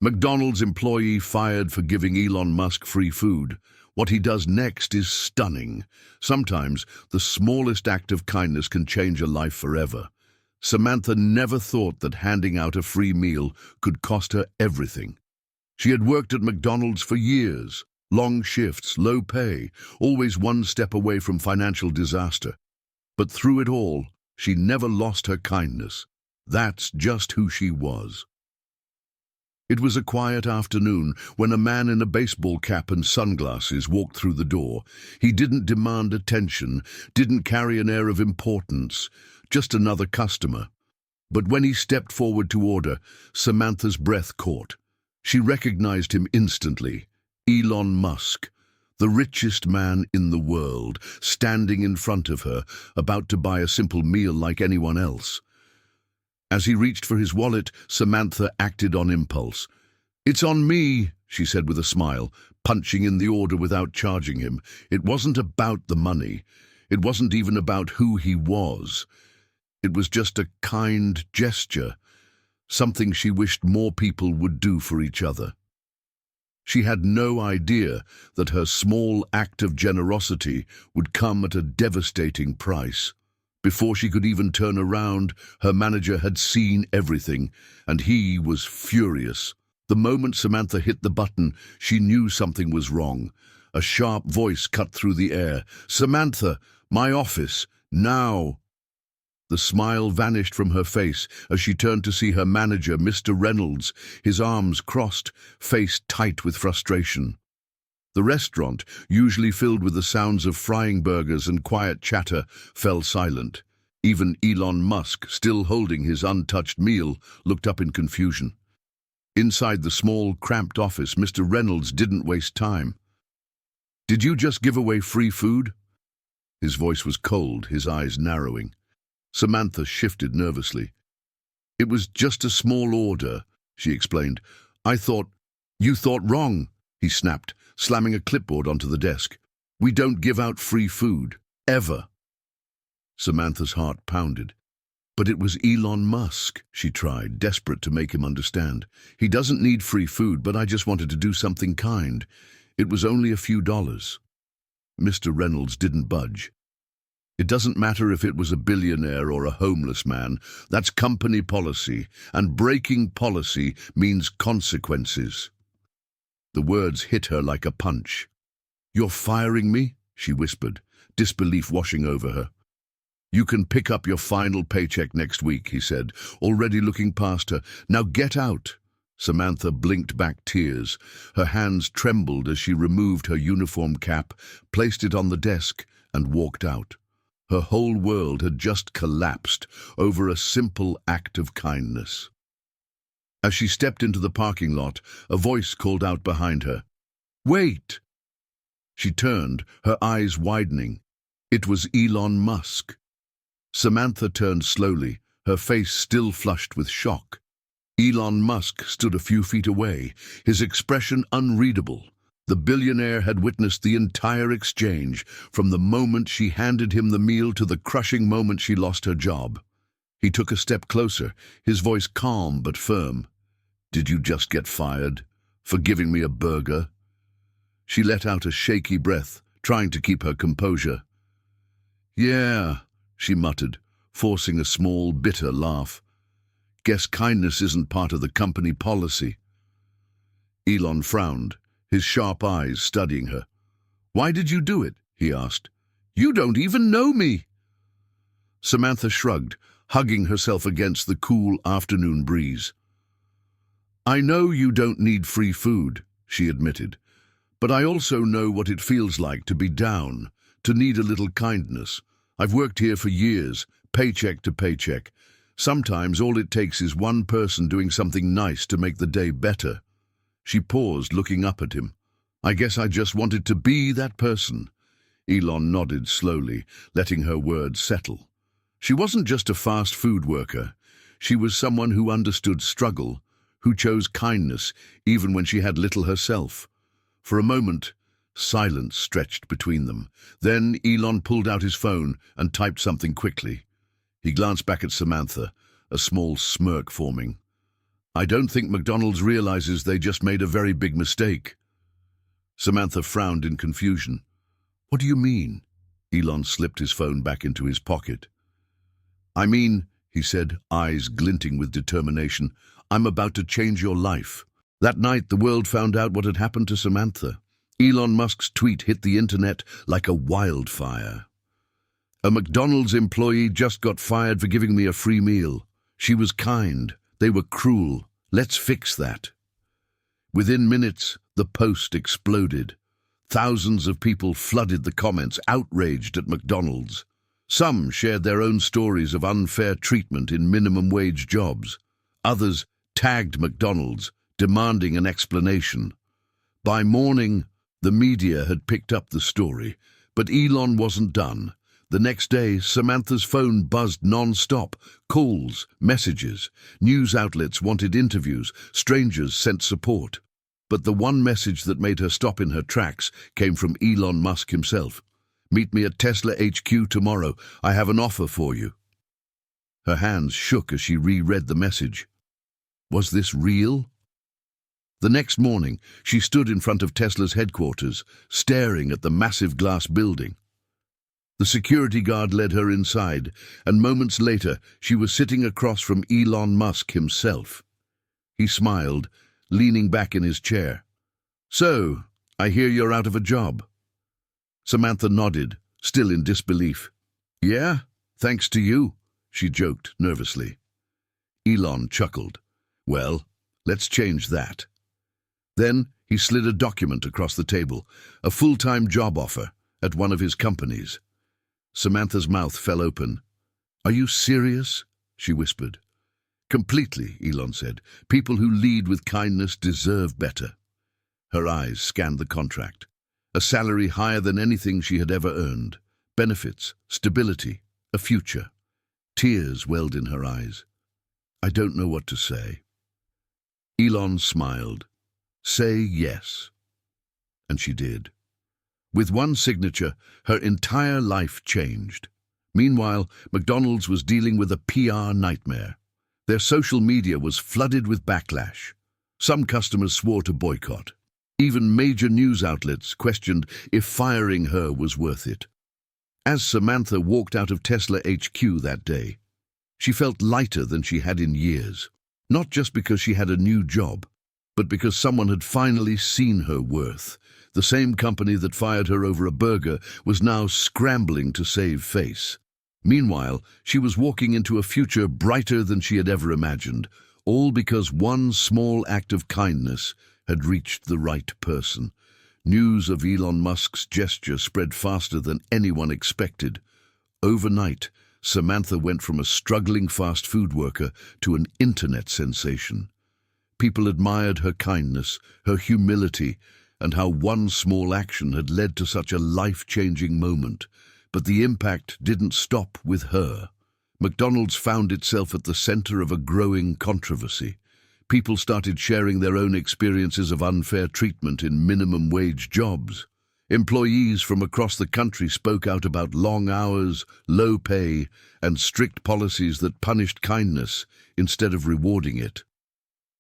McDonald's employee fired for giving Elon Musk free food. What he does next is stunning. Sometimes the smallest act of kindness can change a life forever. Samantha never thought that handing out a free meal could cost her everything. She had worked at McDonald's for years. Long shifts, low pay, always one step away from financial disaster. But through it all, she never lost her kindness. That's just who she was. It was a quiet afternoon when a man in a baseball cap and sunglasses walked through the door. He didn't demand attention, didn't carry an air of importance, just another customer. But when he stepped forward to order, Samantha's breath caught. She recognized him instantly. Elon Musk, the richest man in the world, standing in front of her, about to buy a simple meal like anyone else. As he reached for his wallet, Samantha acted on impulse. "It's on me," she said with a smile, punching in the order without charging him. It wasn't about the money. It wasn't even about who he was. It was just a kind gesture, something she wished more people would do for each other. She had no idea that her small act of generosity would come at a devastating price. Before she could even turn around, her manager had seen everything, and he was furious. The moment Samantha hit the button, she knew something was wrong. A sharp voice cut through the air. "Samantha, my office, now!" The smile vanished from her face as she turned to see her manager, Mr. Reynolds, his arms crossed, face tight with frustration. The restaurant, usually filled with the sounds of frying burgers and quiet chatter, fell silent. Even Elon Musk, still holding his untouched meal, looked up in confusion. Inside the small, cramped office, Mr. Reynolds didn't waste time. "Did you just give away free food?" His voice was cold, his eyes narrowing. Samantha shifted nervously. "It was just a small order," she explained. You thought wrong," he snapped, slamming a clipboard onto the desk. "We don't give out free food, ever." Samantha's heart pounded. "But it was Elon Musk," she tried, desperate to make him understand. "He doesn't need free food, but I just wanted to do something kind. It was only a few dollars." Mr. Reynolds didn't budge. "It doesn't matter if it was a billionaire or a homeless man. That's company policy, and breaking policy means consequences." The words hit her like a punch. "You're firing me?" she whispered, disbelief washing over her. "You can pick up your final paycheck next week," he said, already looking past her. "Now get out." Samantha blinked back tears. Her hands trembled as she removed her uniform cap, placed it on the desk, and walked out. Her whole world had just collapsed over a simple act of kindness. As she stepped into the parking lot, a voice called out behind her, "Wait!" She turned, her eyes widening. It was Elon Musk. Samantha turned slowly, her face still flushed with shock. Elon Musk stood a few feet away, his expression unreadable. The billionaire had witnessed the entire exchange, from the moment she handed him the meal to the crushing moment she lost her job. He took a step closer, his voice calm but firm. "Did you just get fired? For giving me a burger?" She let out a shaky breath, trying to keep her composure. "Yeah," she muttered, forcing a small, bitter laugh. "Guess kindness isn't part of the company policy." Elon frowned, his sharp eyes studying her. "Why did you do it?" he asked. "You don't even know me." Samantha shrugged, hugging herself against the cool afternoon breeze. "I know you don't need free food," she admitted, "but I also know what it feels like to be down, to need a little kindness. I've worked here for years, paycheck to paycheck. Sometimes all it takes is one person doing something nice to make the day better." She paused, looking up at him. "I guess I just wanted to be that person." Elon nodded slowly, letting her words settle. She wasn't just a fast food worker. She was someone who understood struggle, who chose kindness even when she had little herself. For a moment, silence stretched between them. Then Elon pulled out his phone and typed something quickly. He glanced back at Samantha, a small smirk forming. I don't think McDonald's realizes they just made a very big mistake. Samantha frowned in confusion. What do you mean? Elon slipped his phone back into his pocket. I mean, he said, eyes glinting with determination, I'm about to change your life. That night, the world found out what had happened to Samantha. Elon Musk's tweet hit the internet like a wildfire. A McDonald's employee just got fired for giving me a free meal. She was kind. They were cruel. Let's fix that. Within minutes, the post exploded. Thousands of people flooded the comments, outraged at McDonald's. Some shared their own stories of unfair treatment in minimum wage jobs. Others tagged McDonald's, demanding an explanation. By morning, the media had picked up the story, but Elon wasn't done. The next day, Samantha's phone buzzed non-stop. Calls, messages. News outlets wanted interviews. Strangers sent support. But the one message that made her stop in her tracks came from Elon Musk himself. Meet me at Tesla HQ tomorrow. I have an offer for you. Her hands shook as she reread the message. Was this real? The next morning, she stood in front of Tesla's headquarters, staring at the massive glass building. The security guard led her inside, and moments later, she was sitting across from Elon Musk himself. He smiled, leaning back in his chair. So, I hear you're out of a job. Samantha nodded, still in disbelief. Yeah, thanks to you, she joked nervously. Elon chuckled. Well, let's change that. Then he slid a document across the table, a full-time job offer at one of his companies. Samantha's mouth fell open. Are you serious? She whispered. Completely, Elon said. People who lead with kindness deserve better. Her eyes scanned the contract. A salary higher than anything she had ever earned. Benefits, stability, a future. Tears welled in her eyes. I don't know what to say. Elon smiled. Say yes. And she did. With one signature, her entire life changed. Meanwhile, McDonald's was dealing with a PR nightmare. Their social media was flooded with backlash. Some customers swore to boycott. Even major news outlets questioned if firing her was worth it. As Samantha walked out of Tesla HQ that day, she felt lighter than she had in years. Not just because she had a new job, but because someone had finally seen her worth. The same company that fired her over a burger was now scrambling to save face. Meanwhile, she was walking into a future brighter than she had ever imagined, all because one small act of kindness had reached the right person. News of Elon Musk's gesture spread faster than anyone expected. Overnight, Samantha went from a struggling fast food worker to an internet sensation. People admired her kindness, her humility, and how one small action had led to such a life-changing moment. But the impact didn't stop with her. McDonald's found itself at the center of a growing controversy. People started sharing their own experiences of unfair treatment in minimum wage jobs. Employees from across the country spoke out about long hours, low pay, and strict policies that punished kindness instead of rewarding it.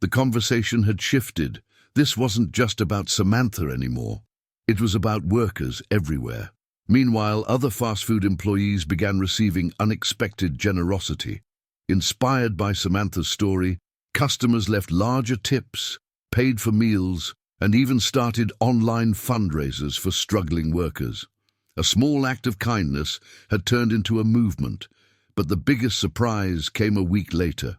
The conversation had shifted. This wasn't just about Samantha anymore. It was about workers everywhere. Meanwhile, other fast food employees began receiving unexpected generosity. Inspired by Samantha's story, customers left larger tips, paid for meals, and even started online fundraisers for struggling workers. A small act of kindness had turned into a movement, but the biggest surprise came a week later.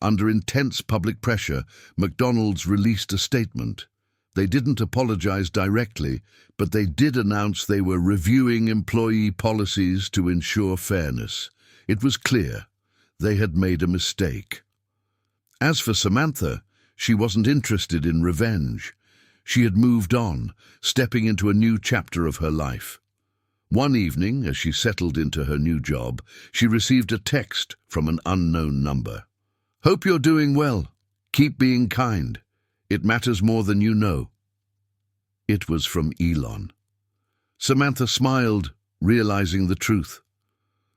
Under intense public pressure, McDonald's released a statement. They didn't apologize directly, but they did announce they were reviewing employee policies to ensure fairness. It was clear they had made a mistake. As for Samantha, she wasn't interested in revenge. She had moved on, stepping into a new chapter of her life. One evening, as she settled into her new job, she received a text from an unknown number. Hope you're doing well. Keep being kind. It matters more than you know. It was from Elon. Samantha smiled, realizing the truth.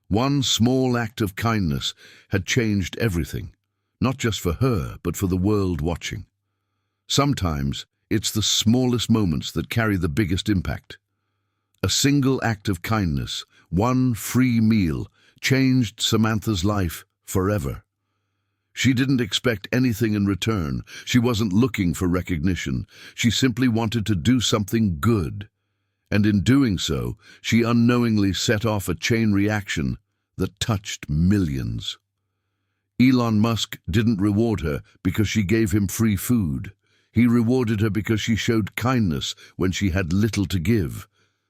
One small act of kindness had changed everything. not just for her, but for the world watching. Sometimes it's the smallest moments that carry the biggest impact. A single act of kindness, one free meal, changed Samantha's life forever. She didn't expect anything in return. She wasn't looking for recognition. She simply wanted to do something good. And in doing so, she unknowingly set off a chain reaction that touched millions. Elon Musk didn't reward her because she gave him free food. He rewarded her because she showed kindness when she had little to give.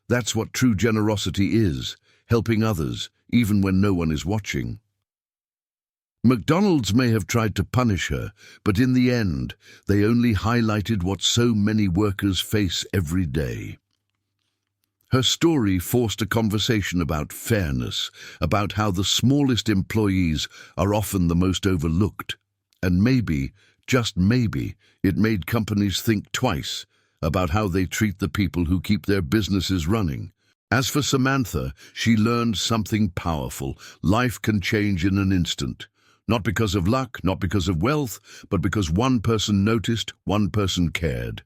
That's what true generosity is, helping others, even when no one is watching. McDonald's may have tried to punish her, but in the end, they only highlighted what so many workers face every day. Her story forced a conversation about fairness, about how the smallest employees are often the most overlooked. And maybe, just maybe, it made companies think twice about how they treat the people who keep their businesses running. As for Samantha, she learned something powerful. Life can change in an instant. Not because of luck, not because of wealth, but because one person noticed, one person cared.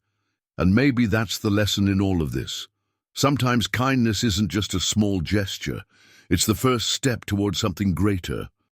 And maybe that's the lesson in all of this. Sometimes kindness isn't just a small gesture. It's the first step towards something greater.